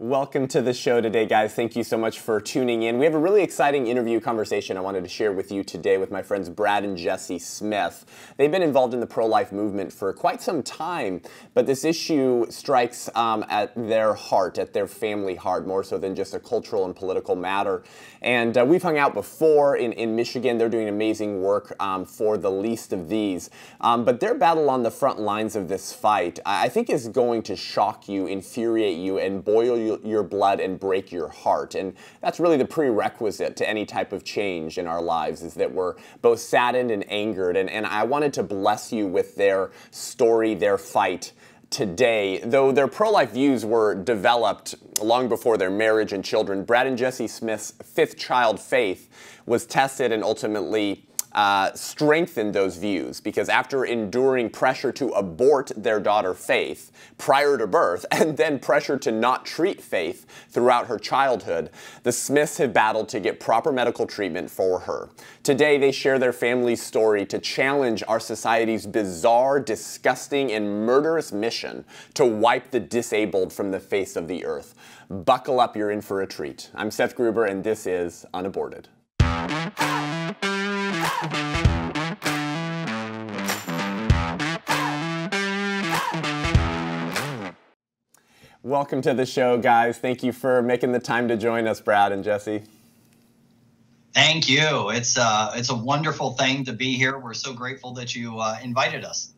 Welcome to the show today, guys. Thank you so much for tuning in. We have a really exciting interview conversation I wanted to share with you today with my friends Brad and Jesi Smith. They've been involved in the pro-life movement for quite some time, but this issue strikes at their heart, at their family heart, more so than just a cultural and political matter. And we've hung out before in Michigan. They're doing amazing work for the least of these. But their battle on the front lines of this fight, I think, is going to shock you, infuriate you, and boil your blood and break your heart. And that's really the prerequisite to any type of change in our lives, is that we're both saddened and angered. And I wanted to bless you with their story, their fight today. Though their pro-life views were developed long before their marriage and children, Brad and Jesi Smith's fifth child faith was tested and ultimately strengthened those views, because after enduring pressure to abort their daughter Faith prior to birth and then pressure to not treat Faith throughout her childhood, the Smiths have battled to get proper medical treatment for her. Today they share their family's story to challenge our society's bizarre, disgusting, and murderous mission to wipe the disabled from the face of the earth. Buckle up, you're in for a treat. I'm Seth Gruber, and this is UnAborted. Welcome to the show, guys. Thank you for making the time to join us, Brad and Jesi. Thank you. It's a wonderful thing to be here. We're so grateful that you invited us.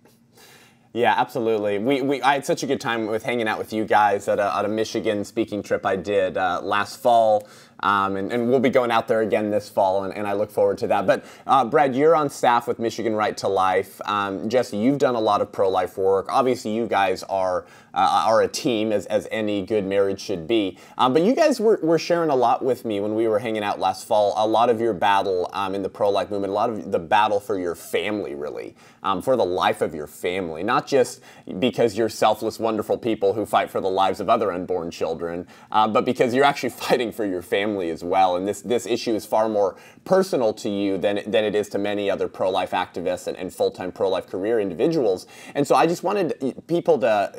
Yeah, absolutely. I had such a good time with hanging out with you guys at a Michigan speaking trip I did last fall. And we'll be going out there again this fall, and I look forward to that. But Brad, you're on staff with Michigan Right to Life. Jesi, you've done a lot of pro-life work. Obviously, you guys are a team, as any good marriage should be. But you guys were sharing a lot with me when we were hanging out last fall, a lot of your battle in the pro-life movement, a lot of the battle for your family, really, for the life of your family. Not just because you're selfless, wonderful people who fight for the lives of other unborn children, but because you're actually fighting for your family as well. And this issue is far more personal to you than it is to many other pro-life activists and full-time pro-life career individuals. And so I just wanted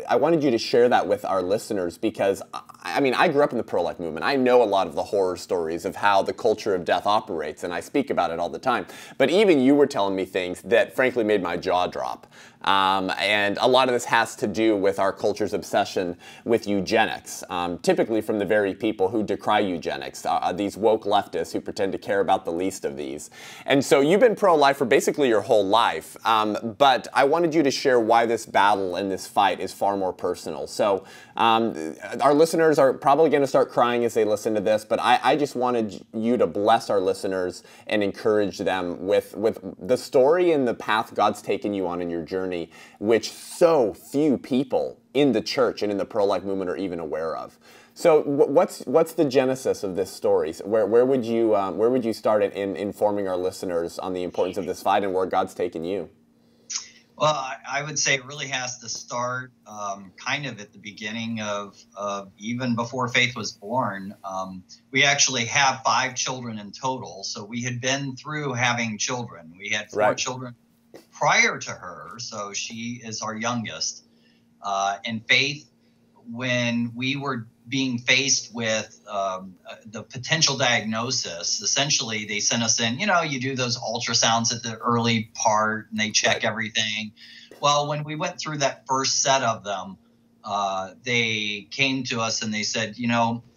I wanted you to share that with our listeners, because I mean, I grew up in the pro-life movement. I know a lot of the horror stories of how the culture of death operates, and I speak about it all the time. But even you were telling me things that frankly made my jaw drop. And a lot of this has to do with our culture's obsession with eugenics, typically from the very people who decry eugenics, these woke leftists who pretend to care about the least of these. And so you've been pro-life for basically your whole life, but I wanted you to share why this battle and this fight is far more personal. So our listeners are probably going to start crying as they listen to this, but I just wanted you to bless our listeners and encourage them with the story and the path God's taken you on in your journey, which so few people in the church and in the pro-life movement are even aware of. So what's the genesis of this story? Where would you start in informing our listeners on the importance of this fight and where God's taken you? Well, I would say it really has to start kind of at the beginning of even before Faith was born. We actually have 5 children in total, so we had been through having children. We had 4 children prior to her, so she is our youngest. And Faith, when we were being faced with the potential diagnosis, essentially they sent us in, you do those ultrasounds at the early part and they check everything. Well, when we went through that first set of them, they came to us and they said,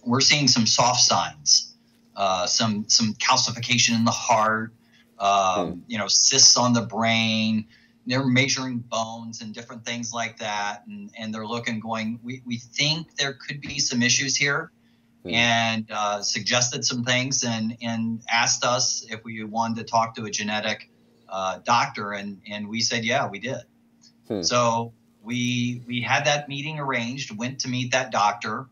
we're seeing some soft signs, some calcification in the heart, cysts on the brain. They're measuring bones and different things like that. And they're looking, going, we think there could be some issues here, and suggested some things and asked us if we wanted to talk to a genetic doctor. And we said, yeah, we did. So we had that meeting arranged, went to meet that doctor,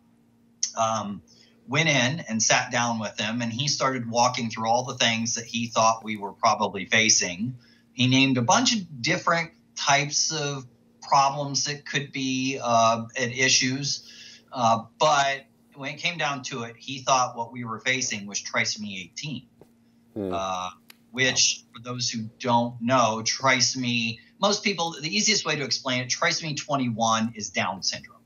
went in and sat down with him, and he started walking through all the things that he thought we were probably facing. He named a bunch of different types of problems that could be issues. But when it came down to it, he thought what we were facing was trisomy 18, which, for those who don't know, trisomy, most people, the easiest way to explain it, trisomy 21 is Down syndrome.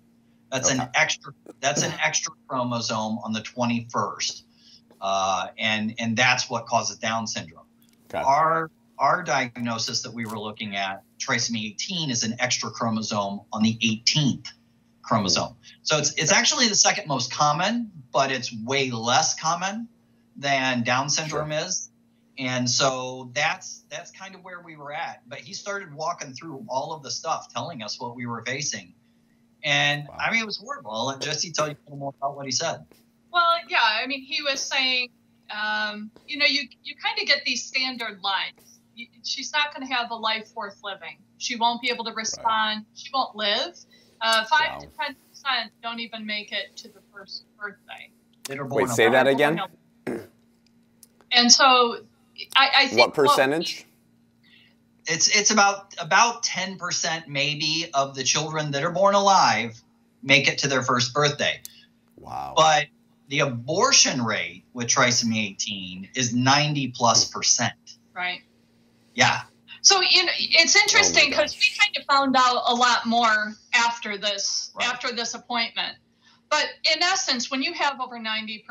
That's Okay. an extra chromosome on the 21st, and that's what causes Down syndrome. Okay. Our diagnosis that we were looking at, trisomy 18, is an extra chromosome on the 18th chromosome. So it's actually the second most common, but it's way less common than Down syndrome is. And so that's kind of where we were at. But he started walking through all of the stuff, telling us what we were facing. And I mean, it was horrible. I'll let Jesse tell you a little more about what he said. Well, yeah, I mean, he was saying, you know, you kind of get these standard lines. She's not going to have a life worth living. She won't be able to respond. She won't live. 5 to 10% don't even make it to the first birthday. Wait, say that again? And so I think what percentage? It's about 10% maybe of the children that are born alive make it to their first birthday. Wow. But the abortion rate with trisomy 18 is 90+%. Right. Yeah. So, you know, it's interesting because we kind of found out a lot more after this appointment. But in essence, when you have over 90%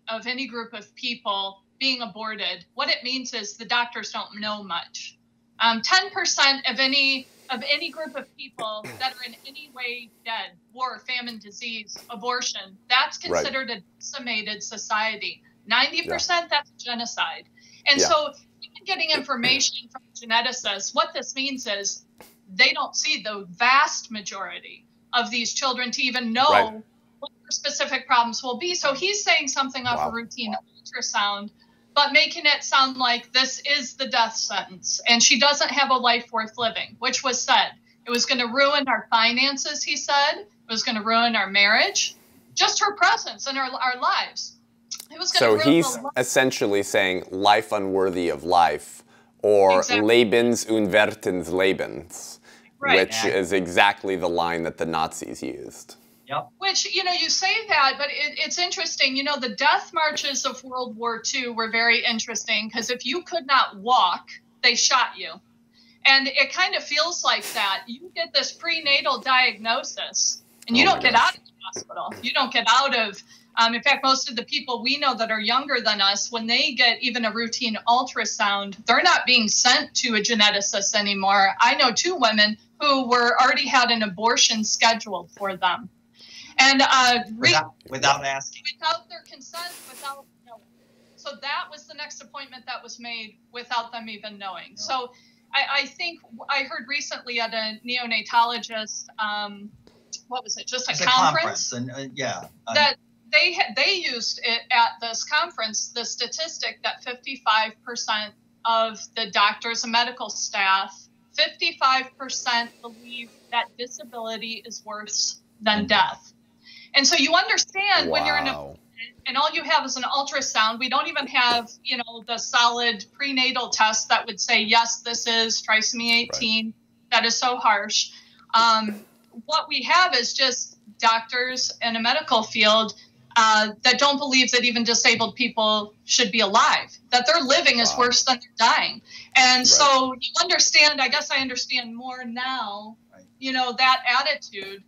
of any group of people being aborted, what it means is the doctors don't know much. 10% of any group of people that are in any way dead, war, famine, disease, abortion, that's considered a decimated society. 90%, that's genocide. And so even getting information from geneticists, what this means is they don't see the vast majority of these children to even know what their specific problems will be. So he's saying something off a routine ultrasound, but making it sound like this is the death sentence and she doesn't have a life worth living, which was said. It was going to ruin our finances, he said. It was going to ruin our marriage, just her presence in our lives. It was going to ruin he's essentially saying life unworthy of life, or Lebens unwertens Lebens, which is exactly the line that the Nazis used. Yep. Which, you know, you say that, but it's interesting. You know, the death marches of World War II were very interesting because if you could not walk, they shot you. And it kind of feels like that. You get this prenatal diagnosis and you don't get out of the hospital. You don't get out of, in fact, most of the people we know that are younger than us, when they get even a routine ultrasound, they're not being sent to a geneticist anymore. I know 2 women who already had an abortion scheduled for them. And without asking, without their consent, without knowing. So that was the next appointment that was made without them even knowing. So I think I heard recently at a neonatologist, what was it? Just a conference. And that they used it at this conference, the statistic that 55% of the doctors and medical staff, 55% believe that disability is worse than death. And so you understand when you're in and all you have is an ultrasound. We don't even have, you know, the solid prenatal test that would say, yes, this is trisomy 18. That is so harsh. What we have is just doctors in a medical field that don't believe that even disabled people should be alive, that their living is worse than their dying. And so you understand, I guess I understand more now, you know, that attitude.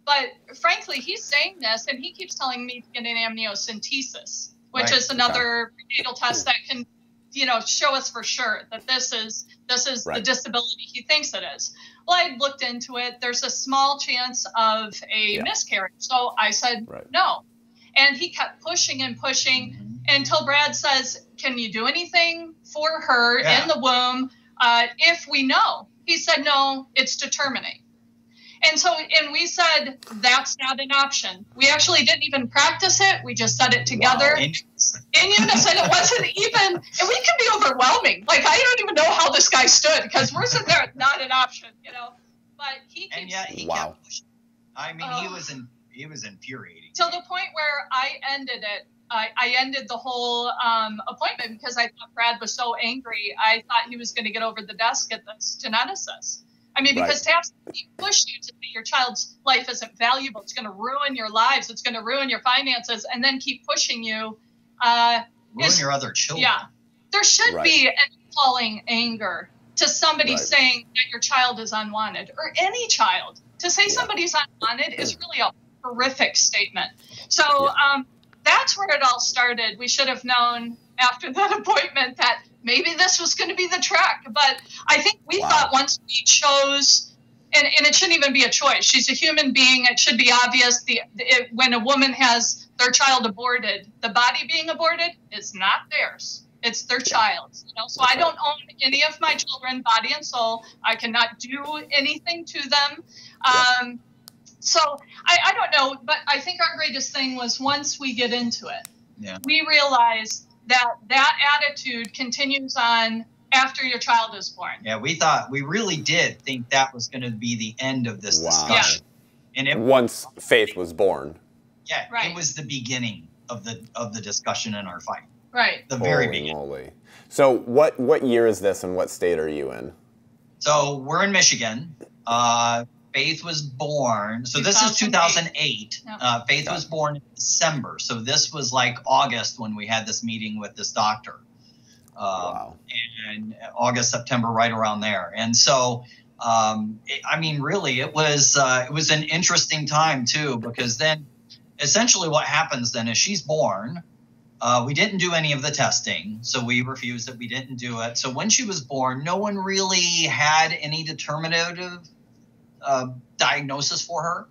But frankly, he's saying this, and he keeps telling me to get an amniocentesis, which is another prenatal test that can, you know, show us for sure that this is the disability he thinks it is. Well, I looked into it. There's a small chance of a miscarriage. So I said no. And he kept pushing and pushing until Brad says, can you do anything for her in the womb if we know? He said, no, it's to terminate. And we said, that's not an option. We actually didn't even practice it. We just said it together in unison. It wasn't even, and we can be overwhelming. Like, I don't even know how this guy stood because we're sitting there, not an option, you know. But he keeps, and yet he kept pushing. I mean, he was infuriating. Till the point where I ended it. I ended the whole appointment because I thought Brad was so angry. I thought he was going to get over the desk at this geneticist. I mean, because to have somebody push you to say your child's life isn't valuable, it's going to ruin your lives, it's going to ruin your finances, and then keep pushing you. Ruin your other children. Yeah. There should be an appalling anger to somebody saying that your child is unwanted, or any child. To say somebody's unwanted is really appalling. horrific statement. So that's where it all started. We should have known after that appointment that maybe this was going to be the track. But I think we thought once we chose, and it shouldn't even be a choice. She's a human being. It should be obvious. When a woman has their child aborted, the body being aborted is not theirs. It's their child's. So I don't own any of my children, body and soul. I cannot do anything to them. So I don't know, but I think our greatest thing was once we get into it, we realize that attitude continues on after your child is born. Yeah, we really did think that was going to be the end of this discussion. And once Faith was born. Yeah, it was the beginning of the discussion in our fight. Right. The very beginning. Moly. So what year is this and what state are you in? So we're in Michigan. Faith was born. So this is 2008. Faith was born in December. So this was like August when we had this meeting with this doctor. And August, September, right around there. And so, really, it was an interesting time too, because then essentially what happens then is she's born. We didn't do any of the testing, so we refused it. We didn't do it. So when she was born, no one really had any determinative diagnosis for her.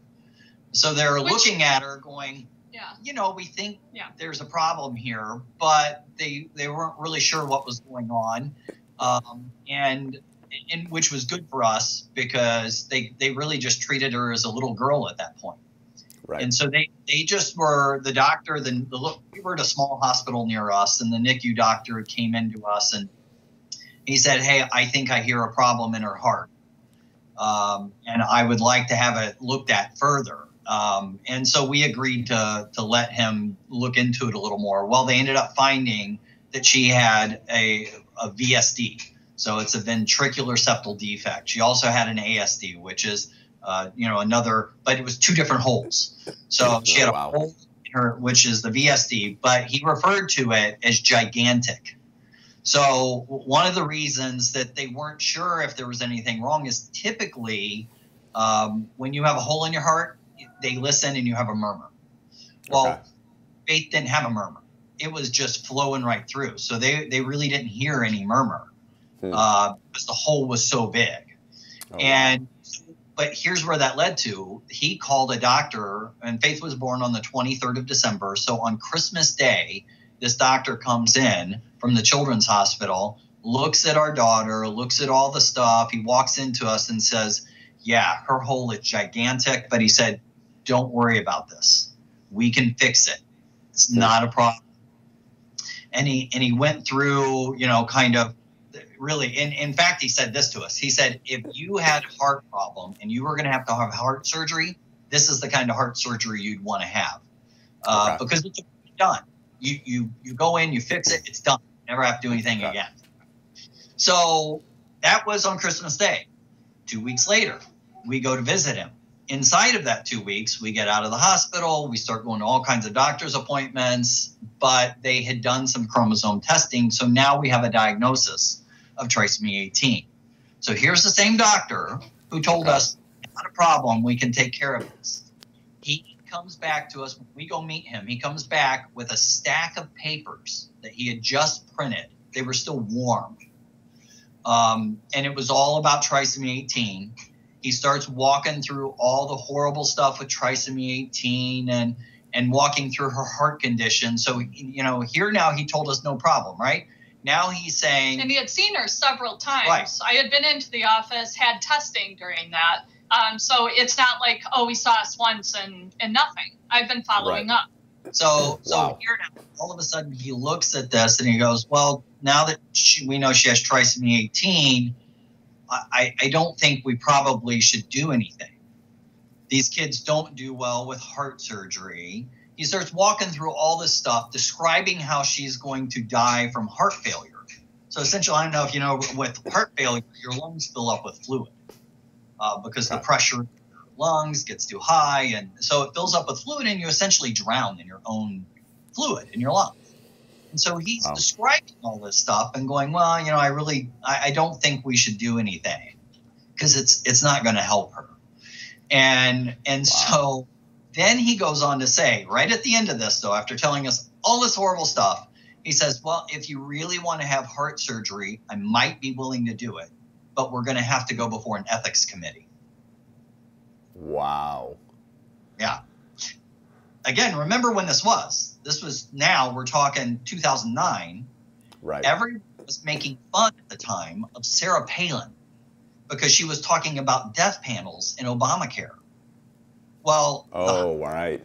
So they're looking at her going, we think there's a problem here, but they weren't really sure what was going on. And which was good for us because they really just treated her as a little girl at that point. Right. And so they just were the doctor. We were at a small hospital near us, and the NICU doctor came into us and he said, "Hey, I think I hear a problem in her heart, and I would like to have it looked at further." And so we agreed to let him look into it a little more. Well, they ended up finding that she had a VSD, so it's a ventricular septal defect. She also had an ASD, which is another, but it was two different holes. So she had a hole in her, which is the VSD, but he referred to it as gigantic. So one of the reasons that they weren't sure if there was anything wrong is typically when you have a hole in your heart, they listen and you have a murmur. Well, Faith didn't have a murmur. It was just flowing right through. So they really didn't hear any murmur because the hole was so big. But here's where that led to. He called a doctor, and Faith was born on the 23rd of December. So on Christmas Day, this doctor comes in from the Children's Hospital, looks at our daughter, looks at all the stuff. He walks into us and says, "Yeah, her hole is gigantic." But he said, "Don't worry about this. We can fix it. It's not a problem." And he went through, kind of really, in fact, he said this to us. He said, if you had a heart problem and you were going to have heart surgery, this is the kind of heart surgery you'd want to have because it's done. You go in, you fix it, it's done. Never have to do anything again. So that was on Christmas Day. 2 weeks later, we go to visit him. Inside of that 2 weeks, we get out of the hospital. We start going to all kinds of doctor's appointments, but they had done some chromosome testing. So now we have a diagnosis of trisomy 18. So here's the same doctor who told us, not a problem, we can take care of this. He comes back to us, when we go meet him, he comes back with a stack of papers that he had just printed. They were still warm. And it was all about trisomy 18. He starts walking through all the horrible stuff with trisomy 18 and walking through her heart condition. So, here now he told us no problem, right? Now he's saying... And he had seen her several times. Right. I had been into the office, had testing during that. So it's not like, we saw us once and nothing. I've been following up. So here now, all of a sudden he looks at this and he goes, well, now that we know she has trisomy 18, I don't think we probably should do anything. These kids don't do well with heart surgery. He starts walking through all this stuff, describing how she's going to die from heart failure. So essentially, I don't know if you know, with heart failure, your lungs fill up with fluid because the pressure in your lungs gets too high. And so it fills up with fluid and you essentially drown in your own fluid in your lungs. And so he's describing all this stuff and going, well, I don't think we should do anything because it's not going to help her. And so Then he goes on to say, right at the end of this, though, after telling us all this horrible stuff, he says, well, if you really want to have heart surgery, I might be willing to do it, but we're going to have to go before an ethics committee. Wow. Yeah. Again, remember when this was. This was now, we're talking 2009. Right. Everyone was making fun at the time of Sarah Palin because she was talking about death panels in Obamacare. Well, right.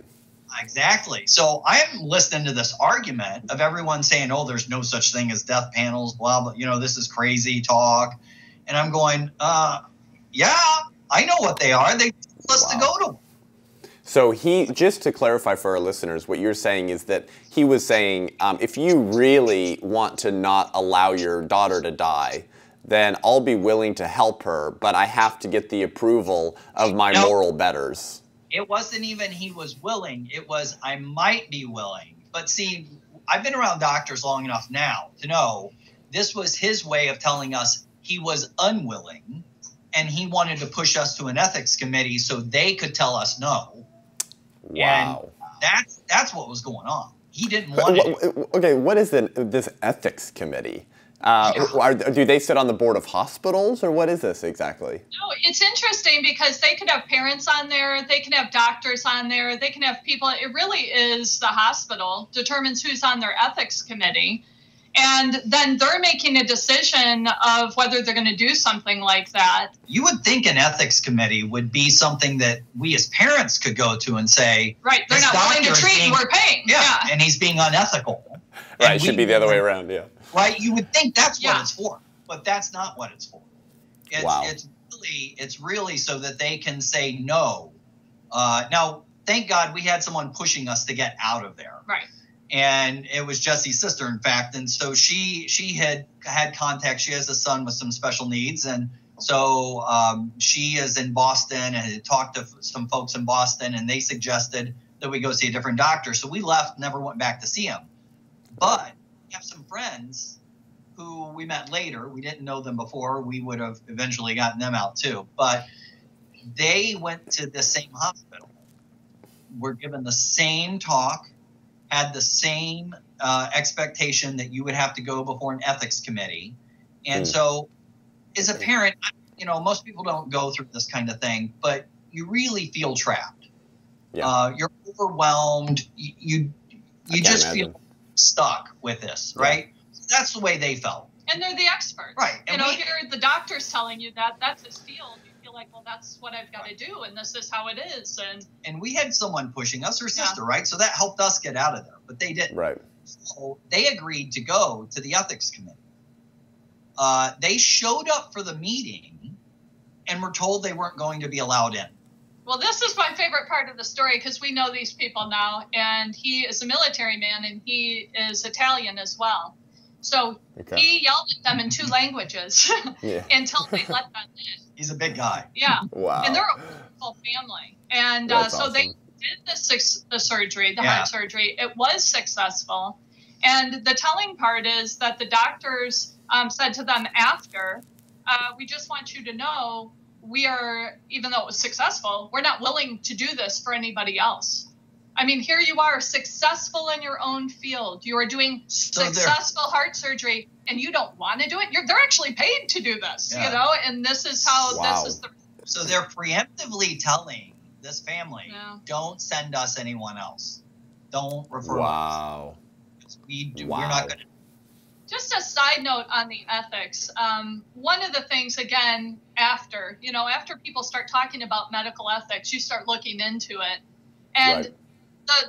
Exactly. So I'm listening to this argument of everyone saying, oh, there's no such thing as death panels, blah, blah, you know, this is crazy talk. And I'm going, yeah, I know what they are. They tell us to go to them. So just to clarify for our listeners, what you're saying is that he was saying, if you really want to not allow your daughter to die, then I'll be willing to help her, but I have to get the approval of my moral betters. It wasn't even he was willing. It was I might be willing. But see, I've been around doctors long enough now to know this was his way of telling us he was unwilling and he wanted to push us to an ethics committee so they could tell us no. Wow. And that's what was going on. He didn't want it. Okay, what is this ethics committee? Do they sit on the board of hospitals, or what is this exactly? No, it's interesting because they could have parents on there, they can have doctors on there, they can have people. It really is the hospital determines who's on their ethics committee. And then they're making a decision of whether they're going to do something like that. You would think an ethics committee would be something that we as parents could go to and say, right, they're not willing to treat, we're paying. Yeah, and he's being unethical. Right, it should be the other way around, yeah. Right, you would think that's what it's for, but that's not what it's for. Wow. It's really so that they can say no. Now, thank God we had someone pushing us to get out of there. Right. And it was Jesi's sister, in fact. And so she had contact. She has a son with some special needs. And so she is in Boston and had talked to some folks in Boston, and they suggested that we go see a different doctor. So we left, never went back to see him. But we have some friends who we met later. We didn't know them before. We would have eventually gotten them out too. But they went to the same hospital, were given the same talk, had the same expectation that you would have to go before an ethics committee. And so as a parent, you know, most people don't go through this kind of thing, but you really feel trapped. Yeah. You're overwhelmed. You just feel stuck with this, right? So that's the way they felt. And they're the experts. Right. And here the doctor's telling you that that's his field. Like, well, that's what I've got to do, and this is how it is. And we had someone pushing us, her sister, right? So that helped us get out of there, but they didn't. Right. So they agreed to go to the ethics committee. They showed up for the meeting and were told they weren't going to be allowed in. Well, this is my favorite part of the story because we know these people now, and he is a military man, and he is Italian as well. So he yelled at them in 2 languages until they let them in. He's a big guy. Yeah. Wow. And they're a wonderful family. And so awesome. they did the surgery, the heart surgery. It was successful. And the telling part is that the doctors said to them after, we just want you to know we are, even though it was successful, we're not willing to do this for anybody else. I mean, here you are, successful in your own field. You are doing successful heart surgery, and you don't want to do it. They're actually paid to do this, you know. And this is how this is the. So they're preemptively telling this family, don't send us anyone else. Don't refer us. We do. We're not going to. Just a side note on the ethics. One of the things, again, after people start talking about medical ethics, you start looking into it, and. Right.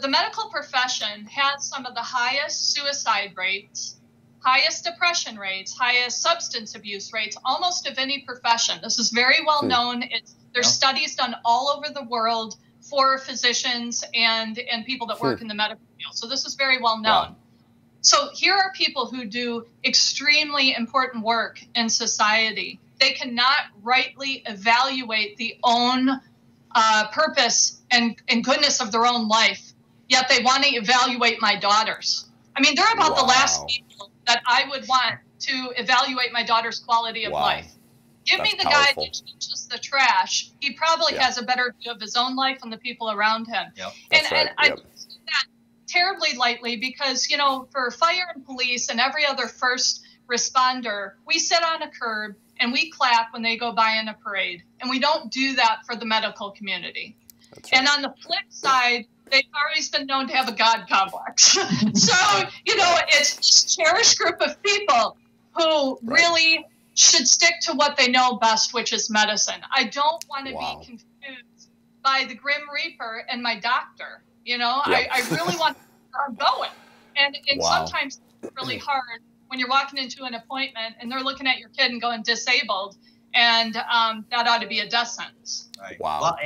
The medical profession has some of the highest suicide rates, highest depression rates, highest substance abuse rates, almost of any profession. This is very well known. There's studies done all over the world for physicians and people that work in the medical field. So this is very well known. Wow. So here are people who do extremely important work in society. They cannot rightly evaluate the own purpose and goodness of their own life, yet they want to evaluate my daughters. I mean, they're about the last people that I would want to evaluate my daughter's quality of life. Give That's me the guy powerful. that teaches the trash. He probably has a better view of his own life and the people around him. Yep. That's right. And I do that terribly lightly because, you know, for fire and police and every other first responder, we sit on a curb and we clap when they go by in a parade. And we don't do that for the medical community. That's right. And on the flip side, they've always been known to have a God complex. So, you know, it's this cherished group of people who really should stick to what they know best, which is medicine. I don't want to be confused by the Grim Reaper and my doctor. You know, I really want to know where I'm going. And sometimes it's really hard when you're walking into an appointment and they're looking at your kid and going disabled, and that ought to be a death sentence. Right. Wow. Well,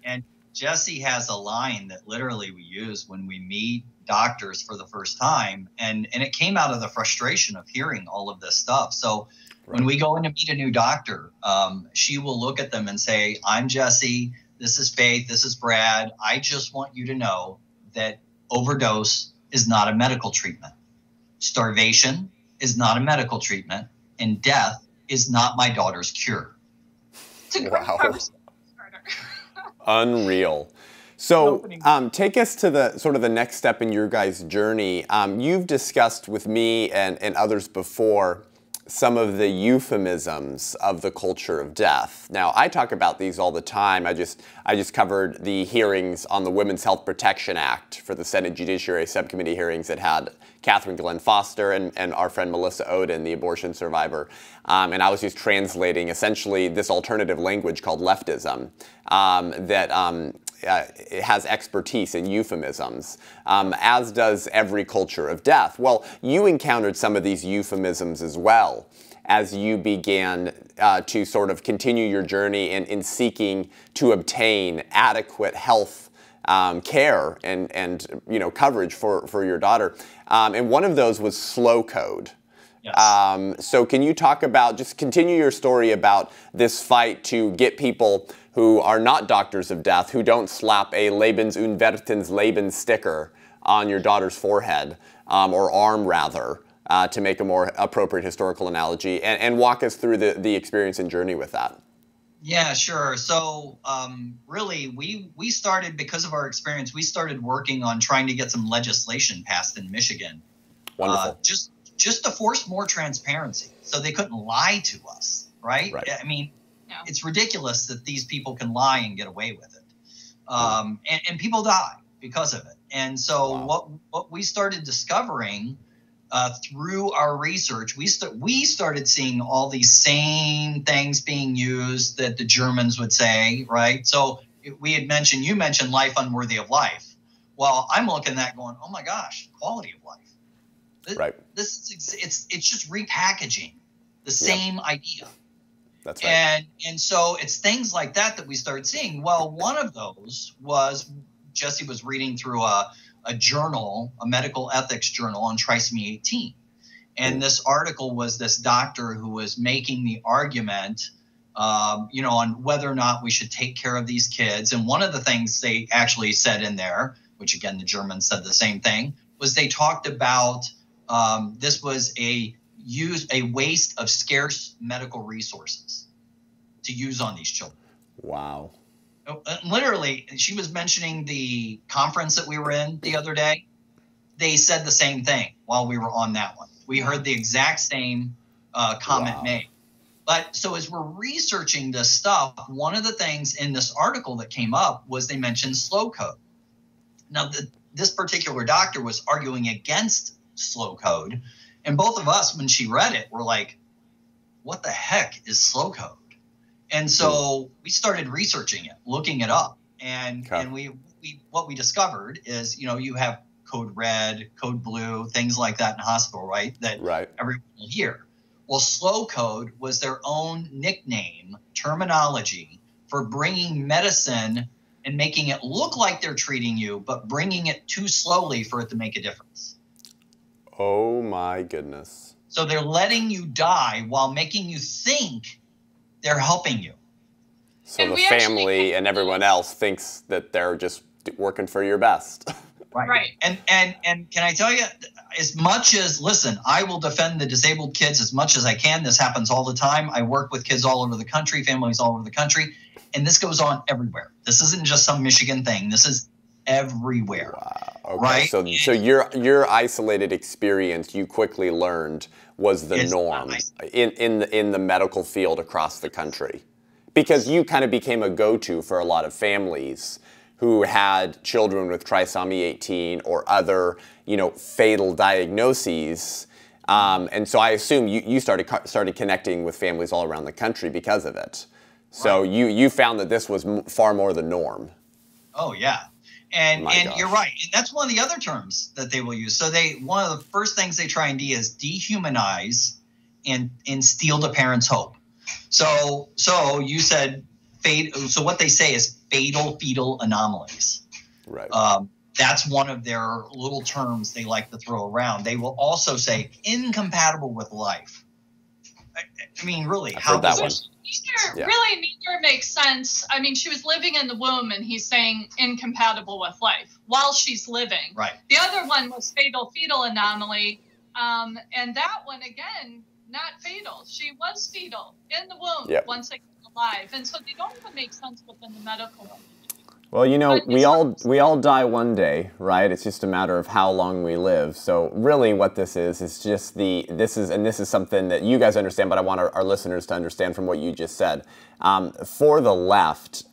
and Jesi has a line that literally we use when we meet doctors for the first time, and it came out of the frustration of hearing all of this stuff. So when we go in to meet a new doctor, she will look at them and say, "I'm Jesi. This is Faith. This is Brad. I just want you to know that overdose is not a medical treatment. Starvation is not a medical treatment. And death is not my daughter's cure." Wow. Unreal. So take us to the sort of the next step in your guys' journey. You've discussed with me and others before some of the euphemisms of the culture of death. Now, I talk about these all the time. I just covered the hearings on the Women's Health Protection Act for the Senate Judiciary Subcommittee hearings that had Catherine Glenn Foster and our friend Melissa Ohden, the abortion survivor. And I was just translating essentially this alternative language called leftism it has expertise in euphemisms, as does every culture of death. Well, you encountered some of these euphemisms as well as you began to sort of continue your journey in seeking to obtain adequate health care and coverage for your daughter. And one of those was slow code. Yes. So can you talk about, just continue your story about this fight to get people who are not doctors of death, who don't slap a Lebens Unwertens Leben sticker on your daughter's forehead, or arm rather, to make a more appropriate historical analogy, and walk us through the experience and journey with that. Yeah, sure. So really, we started, because of our experience, we started working on trying to get some legislation passed in Michigan. Wonderful. Just to force more transparency so they couldn't lie to us, right? I mean, it's ridiculous that these people can lie and get away with it. And people die because of it. And so what we started discovering through our research, we started seeing all these same things being used that the Germans would say, right? So you mentioned life unworthy of life. Well, I'm looking at that going, oh my gosh, quality of life. Right. It's just repackaging the same idea. That's right. And so it's things like that we started seeing. Well, one of those was Jesi was reading through a journal, a medical ethics journal on trisomy 18. And this article was this doctor who was making the argument, on whether or not we should take care of these kids. And one of the things they actually said in there, which again, the Germans said the same thing, was they talked about this was a waste of scarce medical resources to use on these children. Wow. Literally, she was mentioning the conference that we were in the other day. They said the same thing while we were on that one. We heard the exact same comment made. But so as we're researching this stuff, one of the things in this article that came up was they mentioned slow code. Now, this particular doctor was arguing against slow code. And both of us, when she read it, were like, what the heck is slow code? And so we started researching it, looking it up. And what we discovered is, you have code red, code blue, things like that in hospital, right? That everyone will hear. Well, slow code was their own nickname, terminology for bringing medicine and making it look like they're treating you, but bringing it too slowly for it to make a difference. Oh my goodness. So they're letting you die while making you think they're helping you. So the family and everyone else thinks that they're just working for your best. Right. And can I tell you, as much as, listen, I will defend the disabled kids as much as I can. This happens all the time. I work with kids all over the country, families all over the country, and this goes on everywhere. This isn't just some Michigan thing. This is everywhere. Wow. Okay. Right? So your isolated experience, you quickly learned, was the norm in the medical field across the country, because you kind of became a go-to for a lot of families who had children with trisomy 18 or other, fatal diagnoses. And so I assume you started connecting with families all around the country because of it. So right. you found that this was far more the norm. Oh, yeah. And you're right. That's one of the other terms that they will use. So one of the first things they try and do is dehumanize and steal the parent's hope. So you said so what they say is fatal fetal anomalies. Right. That's one of their little terms they like to throw around. They will also say incompatible with life. I mean, really, I've heard that one. Neither makes sense. I mean, she was living in the womb, and he's saying incompatible with life while she's living. Right. The other one was fatal fetal anomaly, and that one, again, not fatal. She was fetal in the womb once they came alive, and so they don't even make sense within the medical community. Well, we all die one day, right? It's just a matter of how long we live. So really what this is just this is something that you guys understand, but I want our listeners to understand from what you just said. For the left,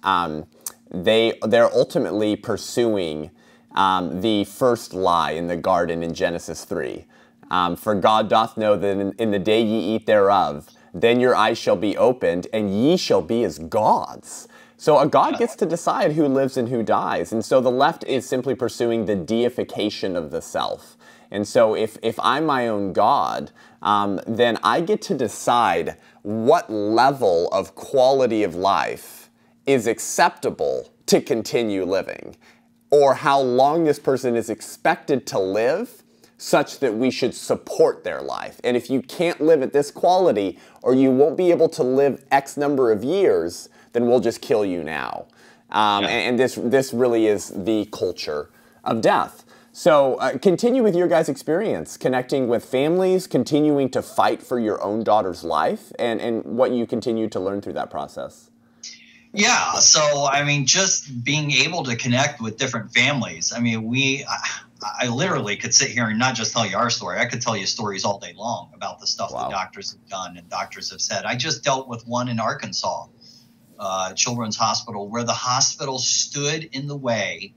they're ultimately pursuing the first lie in the garden in Genesis 3. For God doth know that in the day ye eat thereof, then your eyes shall be opened, and ye shall be as gods. So a god gets to decide who lives and who dies. And so the left is simply pursuing the deification of the self. And so if I'm my own god, then I get to decide what level of quality of life is acceptable to continue living, or how long this person is expected to live such that we should support their life. And if you can't live at this quality, or you won't be able to live X number of years, then we'll just kill you now. And this really is the culture of death. So continue with your guys' experience, connecting with families, continuing to fight for your own daughter's life, and what you continue to learn through that process. Yeah, so I mean, just being able to connect with different families. I mean, I literally could sit here and not just tell you our story. I could tell you stories all day long about the stuff that doctors have done and doctors have said. I just dealt with one in Arkansas. Children's Hospital, where the hospital stood in the way,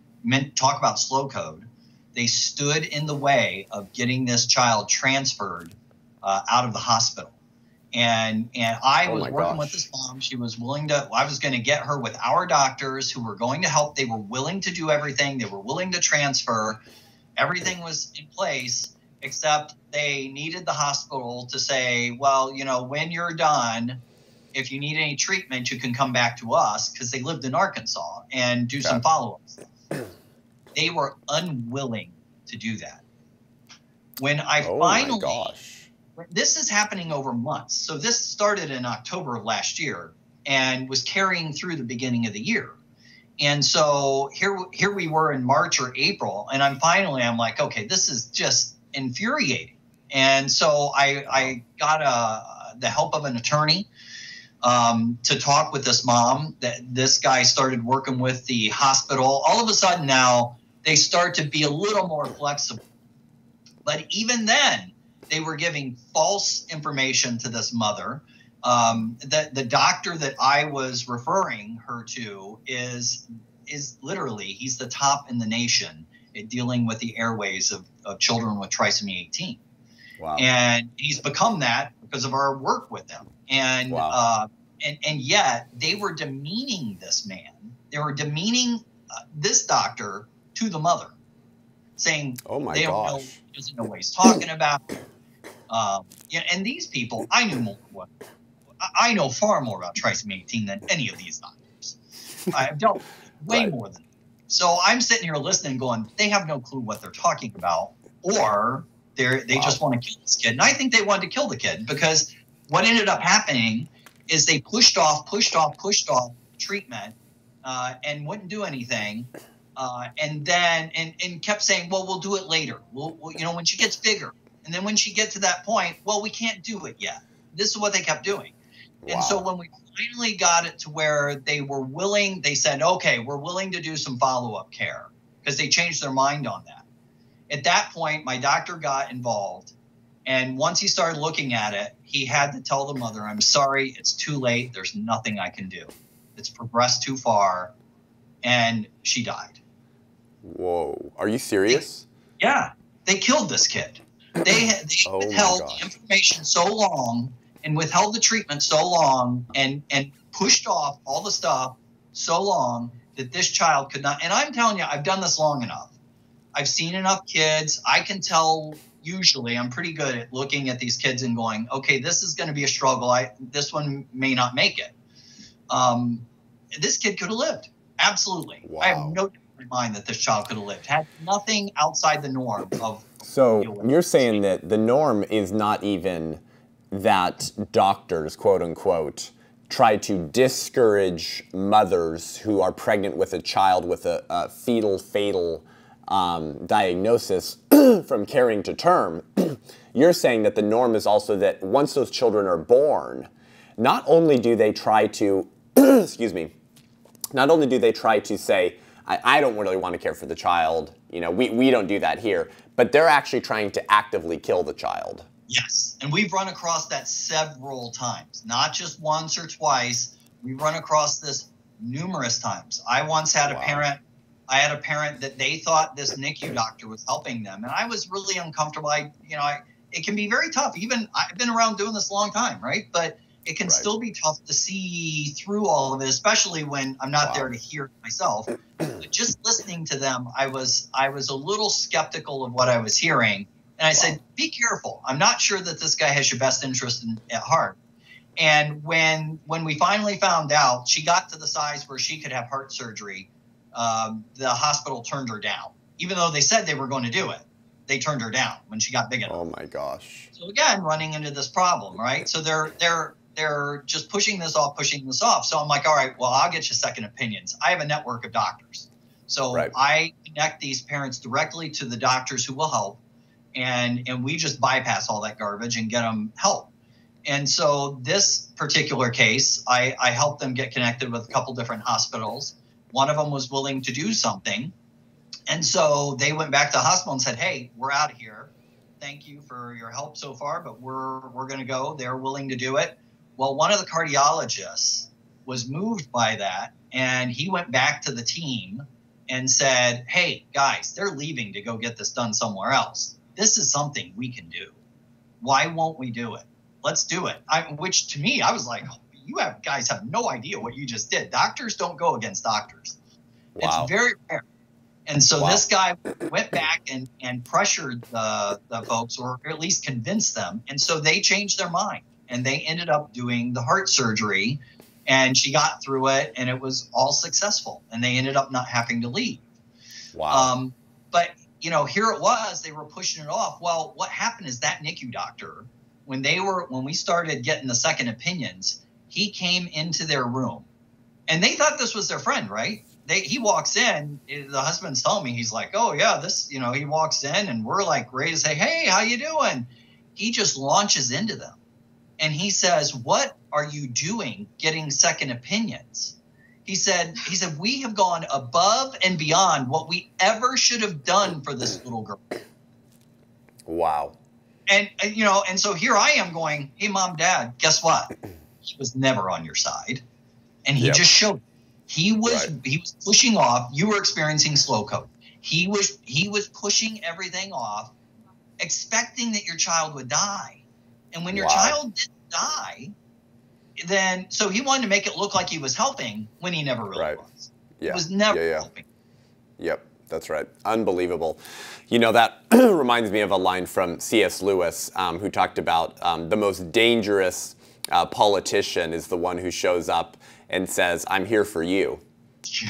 talk about slow code. They stood in the way of getting this child transferred out of the hospital. And I was working with this mom. She was willing to, I was going to get her with our doctors who were going to help. They were willing to do everything. They were willing to transfer. Everything was in place, except they needed the hospital to say, well, when you're done, if you need any treatment, you can come back to us, because they lived in Arkansas, and do some follow-ups. They were unwilling to do that. When I this is happening over months. So this started in October of last year and was carrying through the beginning of the year. And so here we were in March or April, and I'm like, okay, this is just infuriating. And so I got the help of an attorney to talk with this mom. That this guy started working with the hospital. All of a sudden now they start to be a little more flexible. But even then, they were giving false information to this mother. That the doctor that I was referring her to is literally, he's the top in the nation at dealing with the airways of children with trisomy 18. Wow. And he's become that because of our work with them. And and yet they were demeaning this man. They were demeaning this doctor to the mother, saying, "Oh my gosh, gosh, he doesn't know what he's talking about." And these people, I know far more about trisomy 18 than any of these doctors. I've dealt way more than. So I'm sitting here listening, going, they have no clue what they're talking about, or they just want to kill this kid. And I think they wanted to kill the kid, because what ended up happening is they pushed off treatment and wouldn't do anything and then kept saying, well, we'll do it later. We'll when she gets bigger. And then when she gets to that point, well, we can't do it yet. This is what they kept doing. Wow. And so when we finally got it to where they were willing, they said, okay, we're willing to do some follow-up care, because they changed their mind on that. At that point, my doctor got involved. And once he started looking at it, he had to tell the mother, I'm sorry, it's too late. There's nothing I can do. It's progressed too far. And she died. Whoa. Are you serious? They killed this kid. They withheld the information so long and withheld the treatment so long and pushed off all the stuff so long that this child could not. And I'm telling you, I've done this long enough. I've seen enough kids. I can tell, usually I'm pretty good at looking at these kids and going, okay, this is going to be a struggle. This one may not make it. This kid could have lived. Absolutely. Wow. I have no doubt in my mind that this child could have lived. Had nothing outside the norm of. So you're saying that the norm is not even that doctors, quote unquote, try to discourage mothers who are pregnant with a child with a fatal diagnosis from carrying to term. You're saying that the norm is also that once those children are born, not only do they try to, excuse me, not only do they try to say, I don't really want to care for the child, we don't do that here, but they're actually trying to actively kill the child. Yes, and we've run across that several times, not just once or twice. We've run across this numerous times. I once had a parent that they thought this NICU doctor was helping them, and I was really uncomfortable. It can be very tough. Even I've been around doing this a long time, right? But it can still be tough to see through all of it, especially when I'm not there to hear it myself. But just listening to them, I was a little skeptical of what I was hearing. And I said, be careful. I'm not sure that this guy has your best interest at heart. And when we finally found out she got to the size where she could have heart surgery, the hospital turned her down. Even though they said they were going to do it, they turned her down when she got big enough. Oh my gosh. So again, running into this problem, right? So they're just pushing this off. So I'm like, all right, well, I'll get you second opinions. I have a network of doctors. So I connect these parents directly to the doctors who will help. And we just bypass all that garbage and get them help. And so this particular case, I helped them get connected with a couple different hospitals. One of them was willing to do something. And so they went back to the hospital and said, hey, we're out of here. Thank you for your help so far, but we're going to go. They're willing to do it. Well, one of the cardiologists was moved by that, and he went back to the team and said, hey, guys, they're leaving to go get this done somewhere else. This is something we can do. Why won't we do it? Let's do it. Which to me, I was like, guys have no idea what you just did. Doctors don't go against doctors. Wow. It's very rare. And so this guy went back and pressured the folks, or at least convinced them. And so they changed their mind, and they ended up doing the heart surgery, and she got through it, and it was all successful, and they ended up not having to leave. Wow. But here it was, they were pushing it off. Well, what happened is that NICU doctor, when we started getting the second opinions, he came into their room, and they thought this was their friend, right? He walks in, the husband's telling me, he's like, oh yeah, he walks in, and we're like ready to say, hey, how you doing? He just launches into them. And he says, what are you doing getting second opinions? He said, we have gone above and beyond what we ever should have done for this little girl. Wow. And so here I am going, hey, Mom, Dad, guess what? He was never on your side. And he just showed. He was pushing off. You were experiencing slow code. He was pushing everything off, expecting that your child would die. And when your child didn't die, so he wanted to make it look like he was helping when he never really was. Yeah. He was never helping. Yep, that's right. Unbelievable. That reminds me of a line from C.S. Lewis, who talked about the most dangerous politician is the one who shows up and says, I'm here for you.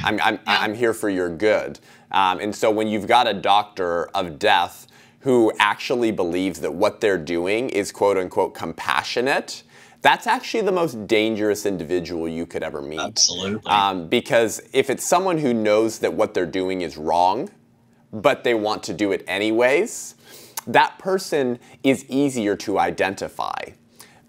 I'm here for your good. And so when you've got a doctor of death who actually believes that what they're doing is quote unquote compassionate, that's actually the most dangerous individual you could ever meet. Absolutely. Because if it's someone who knows that what they're doing is wrong, but they want to do it anyways, that person is easier to identify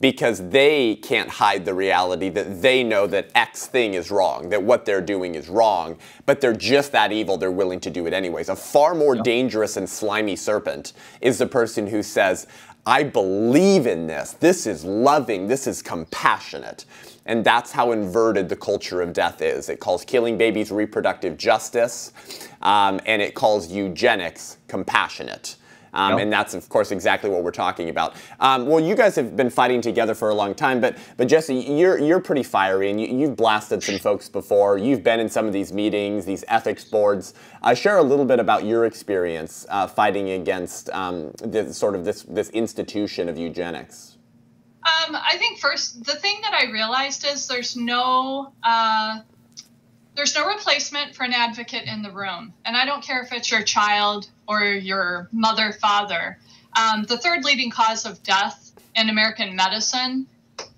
because they can't hide the reality that they know that X thing is wrong, that what they're doing is wrong, but they're just that evil, they're willing to do it anyways. A far more dangerous and slimy serpent is the person who says, I believe in this. This is loving. This is compassionate. And that's how inverted the culture of death is. It calls killing babies reproductive justice, and it calls eugenics compassionate. And that's, of course, exactly what we're talking about. Well, you guys have been fighting together for a long time, but Jesi, you're pretty fiery, and you've blasted some folks before. You've been in some of these meetings, these ethics boards. Share a little bit about your experience fighting against this institution of eugenics. I think first, the thing that I realized is there's no replacement for an advocate in the room. And I don't care if it's your child or your mother, father. The third leading cause of death in American medicine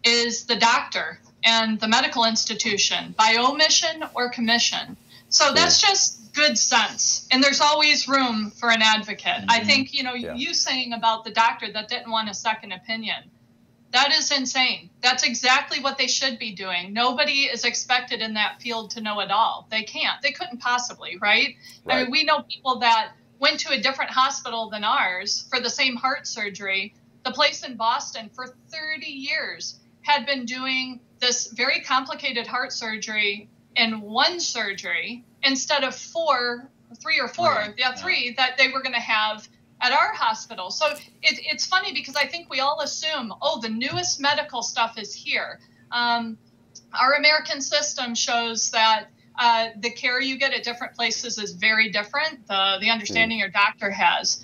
is the doctor and the medical institution, by omission or commission. So that's just good sense. And there's always room for an advocate. I think, you saying about the doctor that didn't want a second opinion, that is insane. That's exactly what they should be doing. Nobody is expected in that field to know it all. They can't. They couldn't possibly, right? I mean, we know people that went to a different hospital than ours for the same heart surgery. The place in Boston for 30 years had been doing this very complicated heart surgery in one surgery instead of three that they were going to have at our hospital. So it's funny because I think we all assume, the newest medical stuff is here. Our American system shows that the care you get at different places is very different. The understanding your doctor has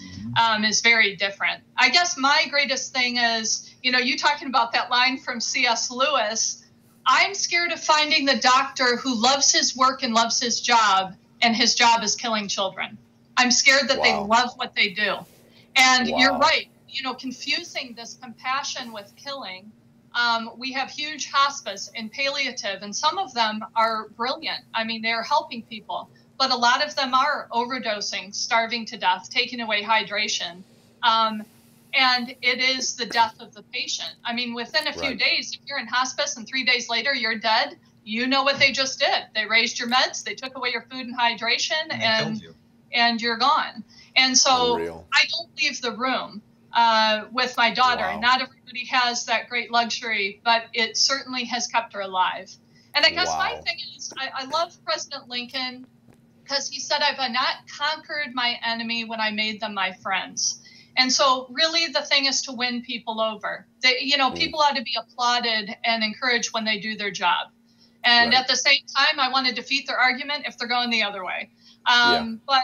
is very different. I guess my greatest thing is, you talking about that line from C.S. Lewis, I'm scared of finding the doctor who loves his work and loves his job, and his job is killing children. I'm scared that they love what they do. And you're right, confusing this compassion with killing. We have huge hospice and palliative, and some of them are brilliant. I mean, they're helping people, but a lot of them are overdosing, starving to death, taking away hydration. And it is the death of the patient. I mean, within a few days, if you're in hospice and 3 days later you're dead, you know what they just did. They raised your meds, they took away your food and hydration, and you're gone. And so I don't leave the room with my daughter. And not everybody has that great luxury, but it certainly has kept her alive. And I guess my thing is, I love President Lincoln because he said, I've not conquered my enemy when I made them my friends. And so really the thing is to win people over. People ought to be applauded and encouraged when they do their job. And at the same time, I want to defeat their argument if they're going the other way. But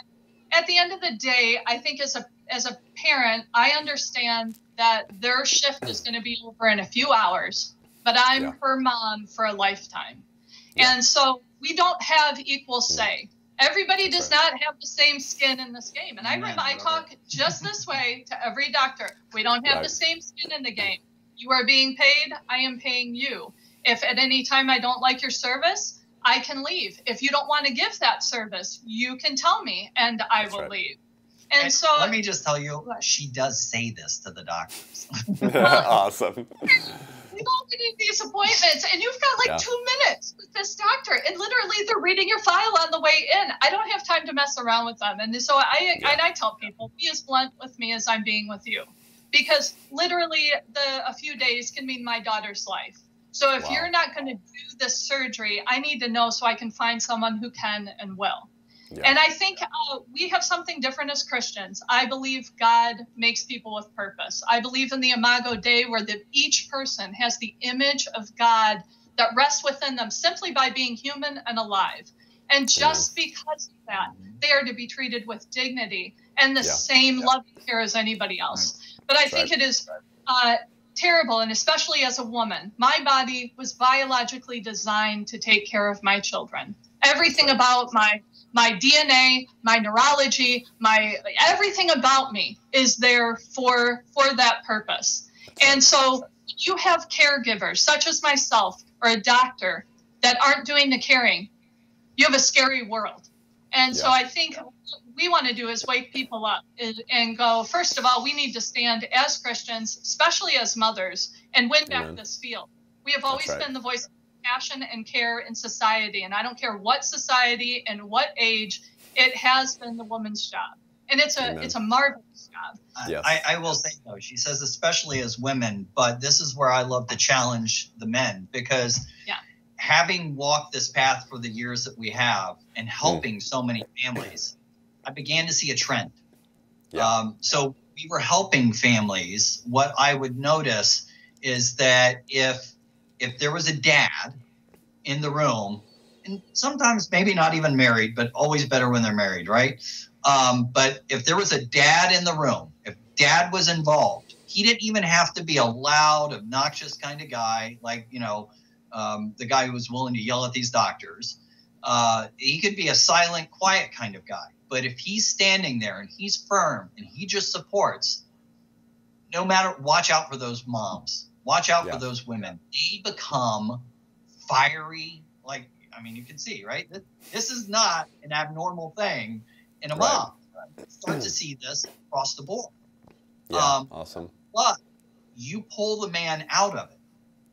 at the end of the day, I think as a parent, I understand that their shift is going to be over in a few hours, but I'm her mom for a lifetime. And so we don't have equal say. Everybody does not have the same skin in this game. And I talk just this way to every doctor. We don't have the same skin in the game. You are being paid. I am paying you. If at any time I don't like your service, I can leave. If you don't want to give that service, you can tell me and I will leave. And so let me just tell you, she does say this to the doctors. Awesome. We all get in these appointments and you've got 2 minutes with this doctor and literally they're reading your file on the way in. I don't have time to mess around with them. And so I tell people, be as blunt with me as I'm being with you, because literally a few days can mean my daughter's life. So if you're not going to do this surgery, I need to know so I can find someone who can and will. And I think we have something different as Christians. I believe God makes people with purpose. I believe in the Imago Dei, where each person has the image of God that rests within them simply by being human and alive. And just because of that, they are to be treated with dignity and the same loving care as anybody else. But I think it is terrible, and especially as a woman, my body was biologically designed to take care of my children. Everything about my DNA, my neurology, everything about me is there for that purpose. And so you have caregivers such as myself or a doctor that aren't doing the caring. You have a scary world. And so I think what we want to do is wake people up and go, first of all, we need to stand as Christians, especially as mothers, and win back this field. We have always been the voice of compassion and care in society. And I don't care what society and what age, it has been the woman's job. And it's a marvelous job. Yes. I will say, though, she says especially as women, but this is where I love to challenge the men, because having walked this path for the years that we have and helping so many families, I began to see a trend. So we were helping families. What I would notice is that if there was a dad in the room, and sometimes maybe not even married, but always better when they're married, right? But if there was a dad in the room, if dad was involved, he didn't even have to be a loud, obnoxious kind of guy, like, the guy who was willing to yell at these doctors. He could be a silent, quiet kind of guy. But if he's standing there and he's firm and he just supports, no matter, watch out for those moms. Watch out for those women. They become fiery. Like, I mean, you can see, right? This is not an abnormal thing in a mom. Start to see this across the board. Awesome. But you pull the man out of it.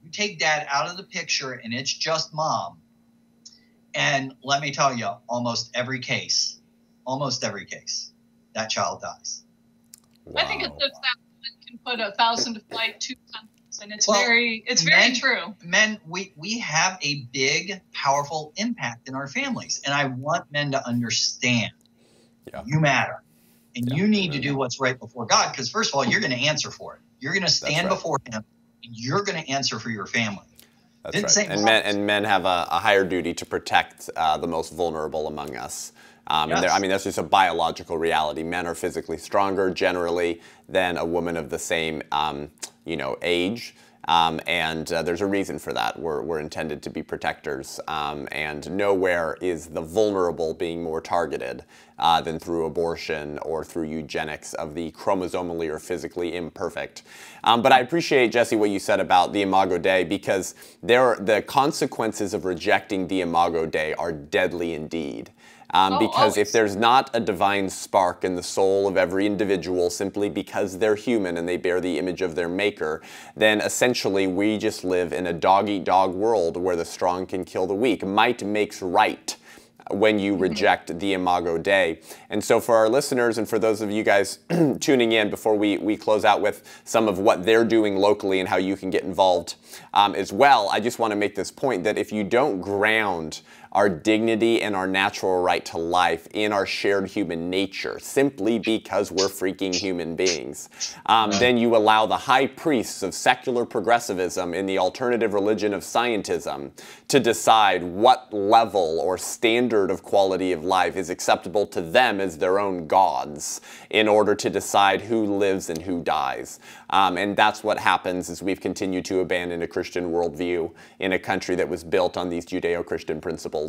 You take dad out of the picture and it's just mom. And let me tell you, almost every case, that child dies. Wow. I think it's just that one can put 1,000 to flight 2 sentences, and it's very true. Men, we have a big, powerful impact in our families. And I want men to understand you matter. And you need to do what's right before God, because first of all, you're going to answer for it. You're going to stand before him, and you're going to answer for your family. That's right. And men have a higher duty to protect the most vulnerable among us. And I mean, that's just a biological reality. Men are physically stronger generally than a woman of the same, age. And there's a reason for that. We're intended to be protectors, and nowhere is the vulnerable being more targeted than through abortion or through eugenics of the chromosomally or physically imperfect. But I appreciate, Jesi, what you said about the Imago Dei, because the consequences of rejecting the Imago Dei are deadly indeed. Because if there's not a divine spark in the soul of every individual simply because they're human and they bear the image of their maker, then essentially we just live in a dog-eat-dog world where the strong can kill the weak. Might makes right when you reject the Imago Dei. And so for our listeners and for those of you guys tuning in, before we close out with some of what they're doing locally and how you can get involved as well, I just want to make this point that if you don't ground our dignity and our natural right to life in our shared human nature, simply because we're freaking human beings, then you allow the high priests of secular progressivism in the alternative religion of scientism to decide what level or standard of quality of life is acceptable to them as their own gods in order to decide who lives and who dies. And that's what happens as we've continued to abandon a Christian worldview in a country that was built on these Judeo-Christian principles.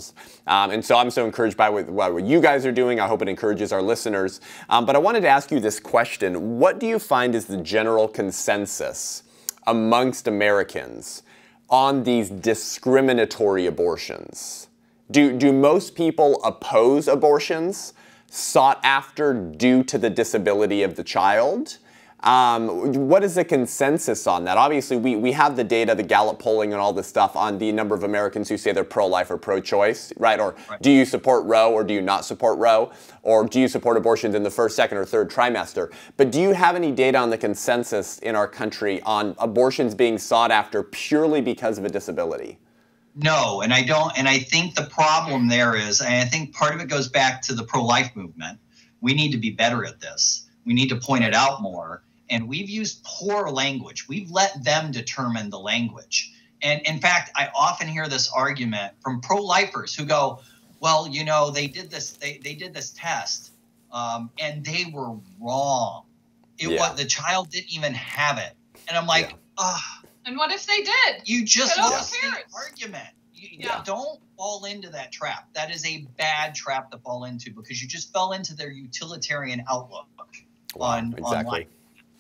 And so I'm so encouraged by what you guys are doing. I hope it encourages our listeners. But I wanted to ask you this question. What do you find is the general consensus amongst Americans on these discriminatory abortions? Do most people oppose abortions sought after due to the disability of the child? What is the consensus on that? Obviously, we have the data, the Gallup polling and all this stuff on the number of Americans who say they're pro-life or pro-choice, right? Or do you support Roe or do you not support Roe? Or do you support abortions in the first, second, or third trimester? But do you have any data on the consensus in our country on abortions being sought after purely because of a disability? No, and I don't. And I think the problem there is, and I think part of it goes back to the pro-life movement. We need to be better at this. We need to point it out more. And we've used poor language. We've let them determine the language. And in fact, I often hear this argument from pro-lifers who go, well, they did this, they did this test, and they were wrong. The child didn't even have it. And I'm like, and what if they did? You just lost the argument. You don't fall into that trap. That is a bad trap to fall into because you just fell into their utilitarian outlook on life.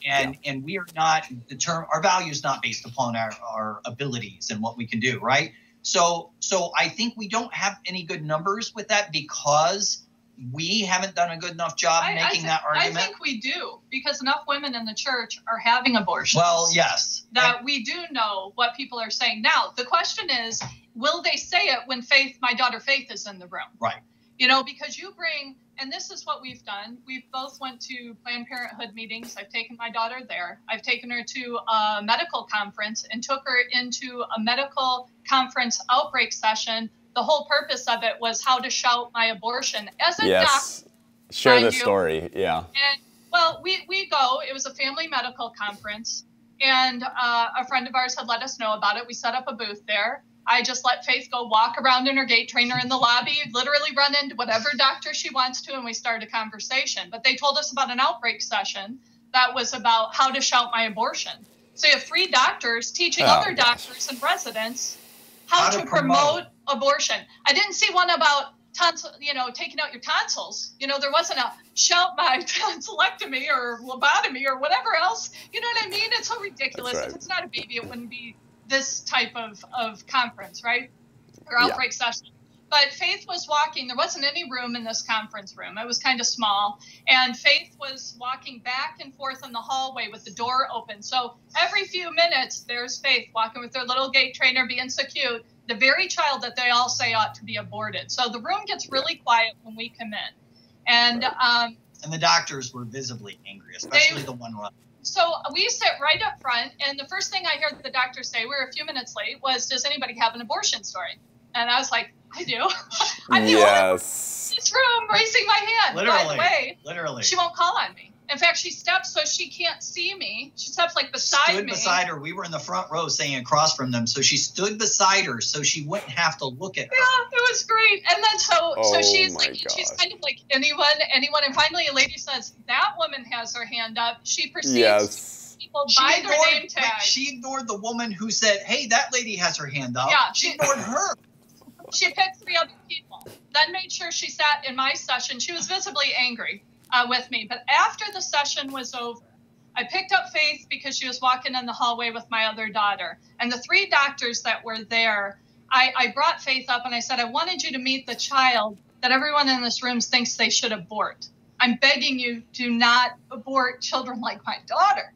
and we are not our value is not based upon our abilities and what we can do, right? So I think we don't have any good numbers with that because we haven't done a good enough job making that argument. I think we do, because enough women in the church are having abortions. Well, yes. That we do know what people are saying. Now, the question is, will they say it when my daughter Faith is in the room? Right. You know, because you bring, and this is what we've done. We've both went to Planned Parenthood meetings. I've taken my daughter there. I've taken her to a medical conference and took her into a medical conference outbreak session. The whole purpose of it was how to shout my abortion as a doctor. Share the story, yeah. And, well, we go. It was a family medical conference, and a friend of ours had let us know about it. We set up a booth there. I just let Faith go walk around in her gate trainer in the lobby, literally run into whatever doctor she wants to, and we started a conversation. But they told us about an outbreak session that was about how to shout my abortion. So you have 3 doctors teaching other doctors and residents how to promote abortion. I didn't see one about taking out your tonsils. There wasn't a shout my tonsillectomy or lobotomy or whatever else. You know what I mean? It's so ridiculous. Right. If it's not a baby, it wouldn't be this type of conference, right? Or outbreak session. But Faith was walking. There wasn't any room in this conference room. It was kind of small. And Faith was walking back and forth in the hallway with the door open. So every few minutes, there's Faith walking with her little gate trainer being so cute, the very child that they all say ought to be aborted. So the room gets really quiet when we come in. And the doctors were visibly angry, especially the one running. So we sit right up front, and the first thing I heard the doctor say, we were a few minutes late, was, does anybody have an abortion story? And I was like, I do. I'm the only one in this room raising my hand. Literally. By the way, literally. She won't call on me. In fact, she steps so she can't see me. She steps like beside me. Stood beside her. We were in the front row sitting across from them. So she stood beside her so she wouldn't have to look at her. Yeah, it was great. And then so she's like, she's kind of like anyone. And finally a lady says, that woman has her hand up. She proceeds to people by their name tag. She ignored the woman who said, hey, that lady has her hand up. Yeah, she ignored her. She picked 3 other people, then made sure she sat in my session. She was visibly angry with me. But after the session was over, I picked up Faith because she was walking in the hallway with my other daughter. And the 3 doctors that were there, I brought Faith up and I said, I wanted you to meet the child that everyone in this room thinks they should abort. I'm begging you, do not abort children like my daughter.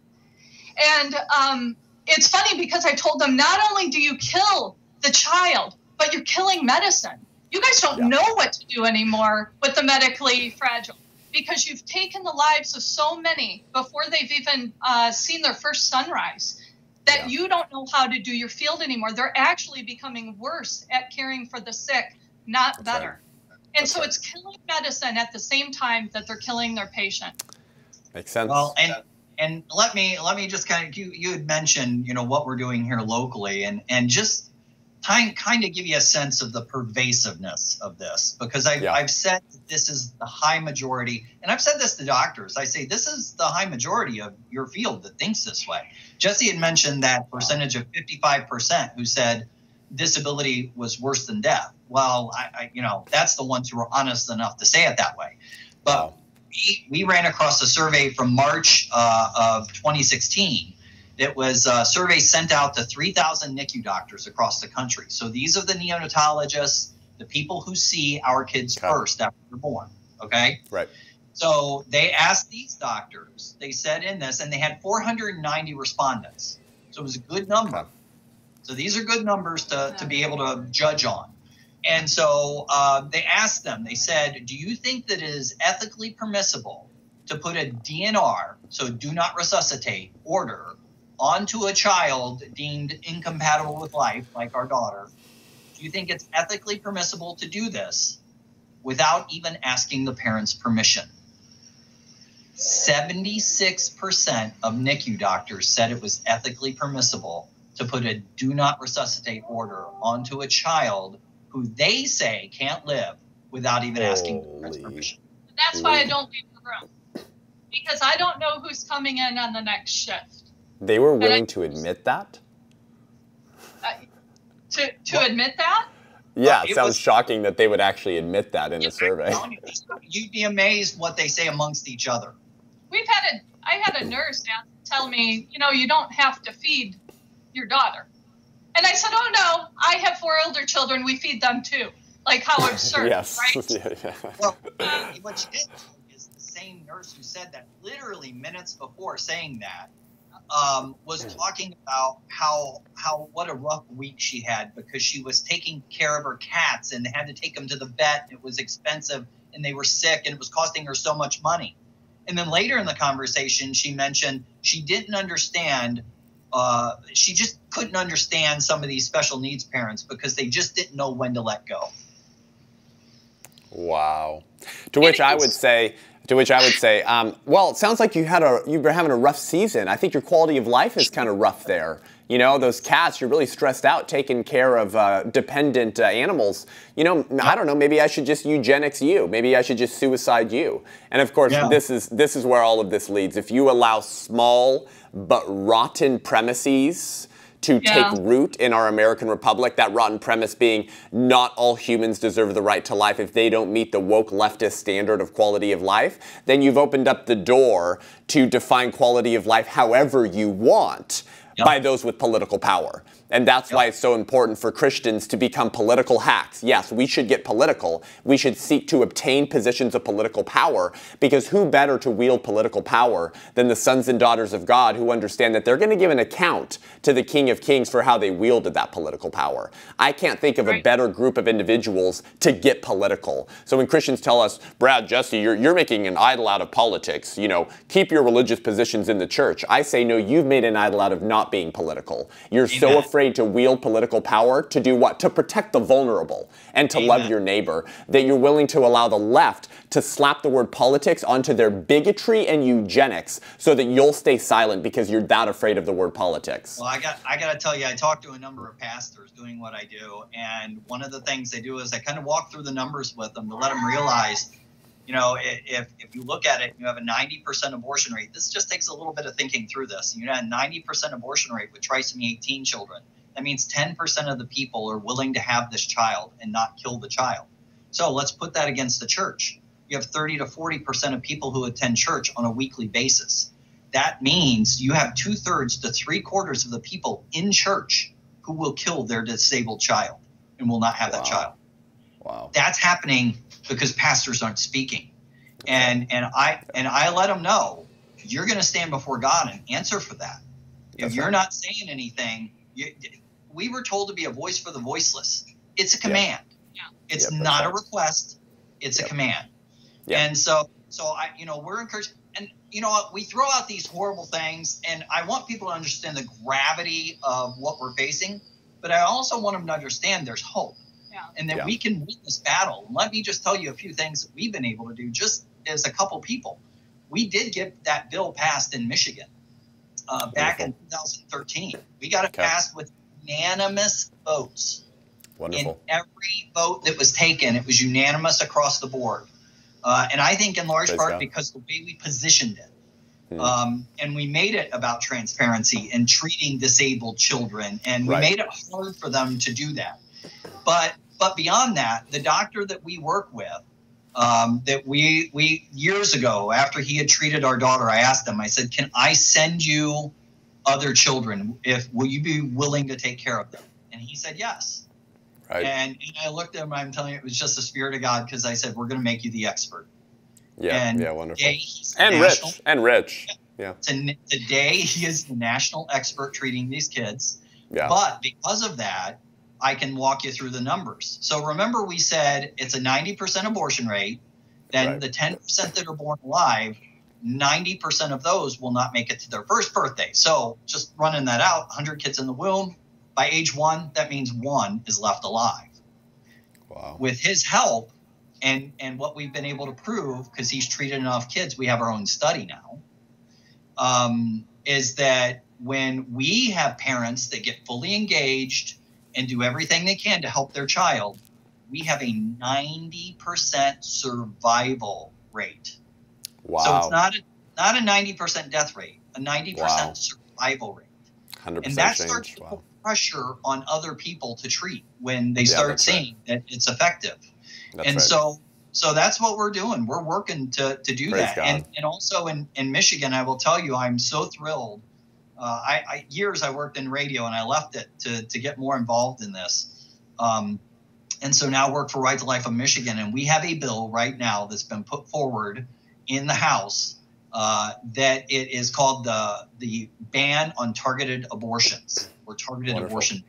And it's funny because I told them, not only do you kill the child, but you're killing medicine. You guys don't know what to do anymore with the medically fragile, because you've taken the lives of so many before they've even seen their first sunrise, that you don't know how to do your field anymore. They're actually becoming worse at caring for the sick, not better. Right. And so it's killing medicine at the same time that they're killing their patient. Makes sense. Well, and let me just kind of, you had mentioned, what we're doing here locally, and just kind of give you a sense of the pervasiveness of this, because I've said that this is the high majority, and I've said this to doctors. I say this is the high majority of your field that thinks this way. Jesse had mentioned that percentage of 55% who said disability was worse than death. Well, I that's the ones who are honest enough to say it that way. But we ran across a survey from March of 2016. It was a survey sent out to 3,000 NICU doctors across the country. So these are the neonatologists, the people who see our kids first after they're born, okay? Right. So they asked these doctors, they said in this, and they had 490 respondents. So it was a good number. Okay. So these are good numbers to be able to judge on. And so they asked them, they said, do you think that it is ethically permissible to put a DNR, so do not resuscitate, order, onto a child deemed incompatible with life, like our daughter? Do you think it's ethically permissible to do this without even asking the parents' permission? 76% of NICU doctors said it was ethically permissible to put a do not resuscitate order onto a child who they say can't live without even asking the parents' permission. That's why I don't leave the room, because I don't know who's coming in on the next shift. They were willing to admit that? To admit that? Yeah, it sounds shocking that they would actually admit that in a survey. You'd be amazed what they say amongst each other. We've had I had a nurse tell me, you know, you don't have to feed your daughter. And I said, oh, no, I have 4 older children. We feed them, too. Like, how absurd, yes. right? Yeah. Well, what you did is the same nurse who said that literally minutes before saying that was talking about how what a rough week she had because she was taking care of her cats and had to take them to the vet. And it was expensive and they were sick and it was costing her so much money. And then later in the conversation, she mentioned she didn't understand. She just couldn't understand some of these special needs parents because they just didn't know when to let go. Wow. To which I would say, well, it sounds like you've been having a rough season. I think your quality of life is kind of rough there. You know, those cats, you're really stressed out taking care of dependent animals. You know, I don't know, maybe I should just eugenics you. Maybe I should just suicide you. And of course, this is where all of this leads. If you allow small but rotten premises to take root in our American Republic, that rotten premise being not all humans deserve the right to life if they don't meet the woke leftist standard of quality of life, then you've opened up the door to define quality of life however you want by those with political power. And that's why it's so important for Christians to become political hacks. Yes, we should get political. We should seek to obtain positions of political power, because who better to wield political power than the sons and daughters of God who understand that they're going to give an account to the King of Kings for how they wielded that political power. I can't think of a better group of individuals to get political. So when Christians tell us, Brad, Jesse, you're making an idol out of politics, you know, keep your religious positions in the church. I say, no, you've made an idol out of not being political. You're so afraid to wield political power to do what? To protect the vulnerable and to love your neighbor, that you're willing to allow the left to slap the word politics onto their bigotry and eugenics so that you'll stay silent because you're that afraid of the word politics. Well, I got to tell you, I talked to a number of pastors doing what I do, and one of the things they do is I kind of walk through the numbers with them to let them realize, you know, if you look at it, you have a 90% abortion rate. This just takes a little bit of thinking through this. You have a 90% abortion rate with trisomy 18 children. That means 10% of the people are willing to have this child and not kill the child. So let's put that against the church. You have 30 to 40% of people who attend church on a weekly basis. That means you have 2/3 to 3/4 of the people in church who will kill their disabled child and will not have that child. Wow. That's happening because pastors aren't speaking. And I let them know, you're going to stand before God and answer for that. If you're not saying anything, we were told to be a voice for the voiceless. It's a command. It's not a request. It's a command. And so we're encouraged. And you know what? We throw out these horrible things, and I want people to understand the gravity of what we're facing, but I also want them to understand there's hope. And that we can win this battle. And let me just tell you a few things that we've been able to do just as a couple people. We did get that bill passed in Michigan back in 2013. We got it passed with unanimous votes. Wonderful. In every vote that was taken, it was unanimous across the board. And I think in large part because the way we positioned it. And we made it about transparency and treating disabled children. And we made it hard for them to do that. But beyond that, the doctor that we work with, that we years ago, after he had treated our daughter, I asked him, I said, can I send you other children? Will you be willing to take care of them? And he said, yes. Right. And I looked at him, I'm telling you, it was just the Spirit of God, because I said, we're going to make you the expert. Wonderful. And rich. Today, he is the national expert treating these kids. But because of that, I can walk you through the numbers. So remember, we said it's a 90% abortion rate. Then the 10% that are born alive, 90% of those will not make it to their first birthday. So just running that out, 100 kids in the womb. By age 1, that means 1 is left alive. Wow. With his help and what we've been able to prove, because he's treated enough kids, we have our own study now, is that when we have parents that get fully engaged and do everything they can to help their child, we have a 90% survival rate. Wow. So it's not a 90% death rate, a 90% survival rate. 100% and that change. starts to put pressure on other people to treat when they start seeing that it's effective. So So that's what we're doing. We're working to do Praise that. God. And also in Michigan, I will tell you, I'm so thrilled. Years I worked in radio and I left it to get more involved in this. And so now I work for Right to Life of Michigan. And we have a bill right now that's been put forward in the House that it is called the ban on targeted abortions or targeted Wonderful. abortion.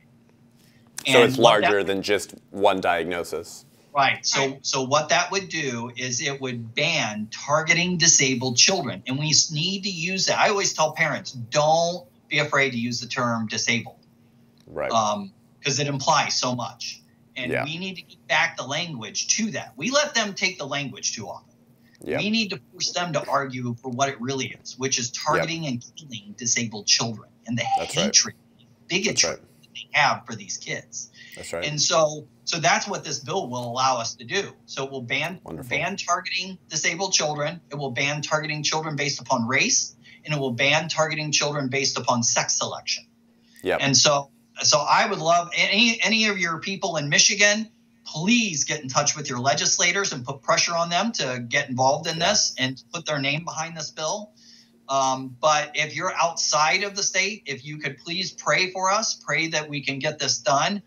So it's larger than just one diagnosis. Right. So what that would do is it would ban targeting disabled children. And we need to use that. I always tell parents, don't be afraid to use the term disabled. Right. Because it implies so much. And Yeah. we need to get back the language to that. We let them take the language too often. Yep. We need to force them to argue for what it really is, which is targeting and killing disabled children and the hatred, bigotry that they have for these kids. That's right. And so that's what this bill will allow us to do. So it will ban targeting disabled children. It will ban targeting children based upon race, and it will ban targeting children based upon sex selection. Yep. And so I would love any of your people in Michigan, please get in touch with your legislators and put pressure on them to get involved in this and put their name behind this bill. But if you're outside of the state, if you could please pray for us, pray that we can get this done.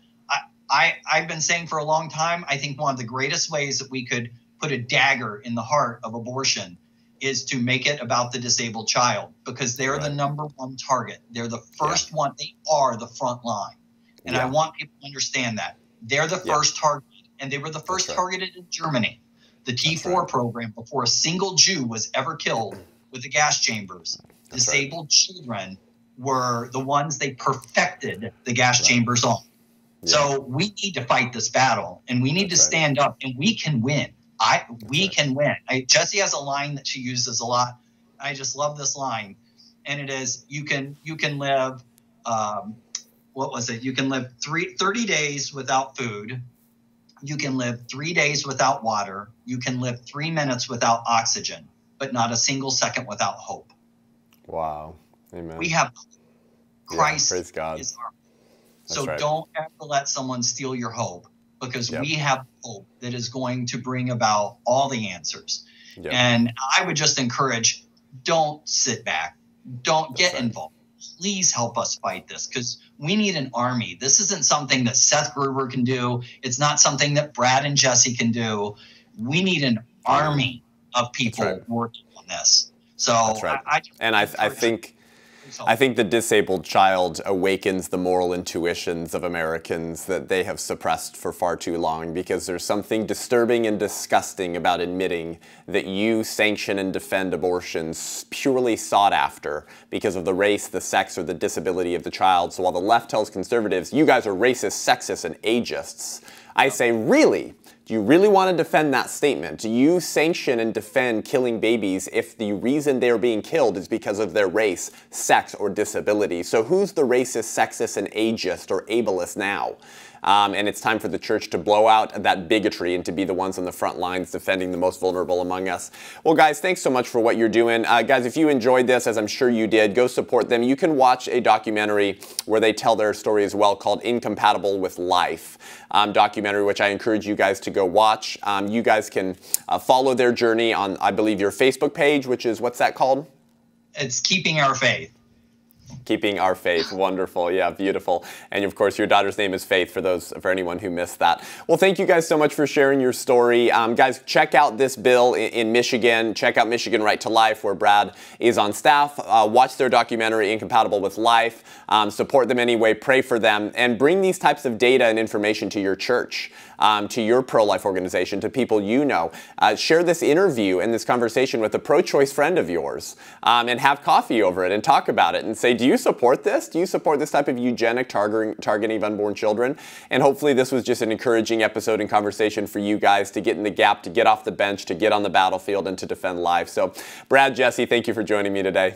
I've been saying for a long time, I think one of the greatest ways that we could put a dagger in the heart of abortion is to make it about the disabled child, because they're the number one target. They're the first one. They are the front line. And I want people to understand that. They're the first target, and they were the first targeted in Germany. The T4 program, before a single Jew was ever killed with the gas chambers, disabled children were the ones they perfected the gas chambers on. So we need to fight this battle, and we need to stand up, and we can win. We can win. Jesi has a line that she uses a lot. I just love this line, and it is, you can live, what was it? You can live 30 days without food. You can live 3 days without water. You can live 3 minutes without oxygen, but not a single second without hope. Wow. Amen. We have Christ. Praise God. Is our So don't ever let someone steal your hope, because we have hope that is going to bring about all the answers. And I would just encourage, don't sit back. Don't get involved. Please help us fight this, because we need an army. This isn't something that Seth Gruber can do. It's not something that Brad and Jesi can do. We need an army of people working on this. So I think the disabled child awakens the moral intuitions of Americans that they have suppressed for far too long, because there's something disturbing and disgusting about admitting that you sanction and defend abortions purely sought after because of the race, the sex, or the disability of the child. So while the left tells conservatives, you guys are racist, sexist, and ageists, I say, really? Do you really want to defend that statement? Do you sanction and defend killing babies if the reason they're being killed is because of their race, sex, or disability? So who's the racist, sexist, and ageist or ableist now? And it's time for the church to blow out that bigotry and to be the ones on the front lines defending the most vulnerable among us. Well, guys, thanks so much for what you're doing. Guys, if you enjoyed this, as I'm sure you did, go support them. You can watch a documentary where they tell their story as well, called Incompatible with Life documentary, which I encourage you guys to go watch. You guys can follow their journey on, I believe, your Facebook page, which is, what's that called? It's Keeping Our Faith. Keeping Our Faith. Wonderful. Yeah, beautiful. And of course, your daughter's name is Faith, for anyone who missed that. Well, thank you guys so much for sharing your story. Guys, check out this bill in Michigan. Check out Michigan Right to Life, where Brad is on staff. Watch their documentary, Incompatible with Life. Support them anyway. Pray for them. And bring these types of data and information to your church, to your pro-life organization, to people you know. Share this interview and this conversation with a pro-choice friend of yours, and have coffee over it and talk about it and say, do you support this? Do you support this type of eugenic targeting of unborn children? And hopefully this was just an encouraging episode and conversation for you guys to get in the gap, to get off the bench, to get on the battlefield, and to defend life. So Brad, Jesi, thank you for joining me today.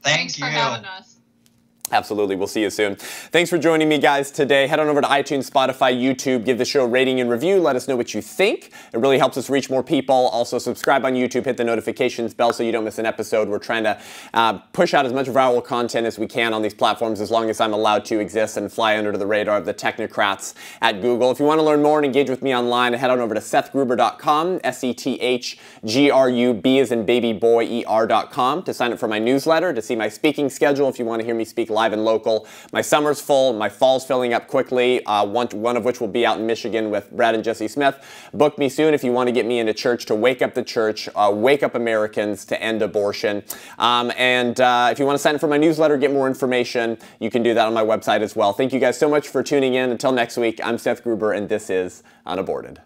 Thanks for having us. Absolutely. We'll see you soon. Thanks for joining me, guys, today. Head on over to iTunes, Spotify, YouTube. Give the show a rating and review. Let us know what you think. It really helps us reach more people. Also, subscribe on YouTube. Hit the notifications bell so you don't miss an episode. We're trying to push out as much viral content as we can on these platforms as long as I'm allowed to exist and fly under the radar of the technocrats at Google. If you want to learn more and engage with me online, head on over to SethGruber.com, SethGrub as in baby boy, ER.com, to sign up for my newsletter, to see my speaking schedule if you want to hear me speak live and local. My summer's full, my fall's filling up quickly, one of which will be out in Michigan with Brad and Jesi Smith. Book me soon if you want to get me into church, to wake up the church, wake up Americans to end abortion. If you want to sign up for my newsletter, get more information, you can do that on my website as well. Thank you guys so much for tuning in. Until next week, I'm Seth Gruber, and this is UnAborted.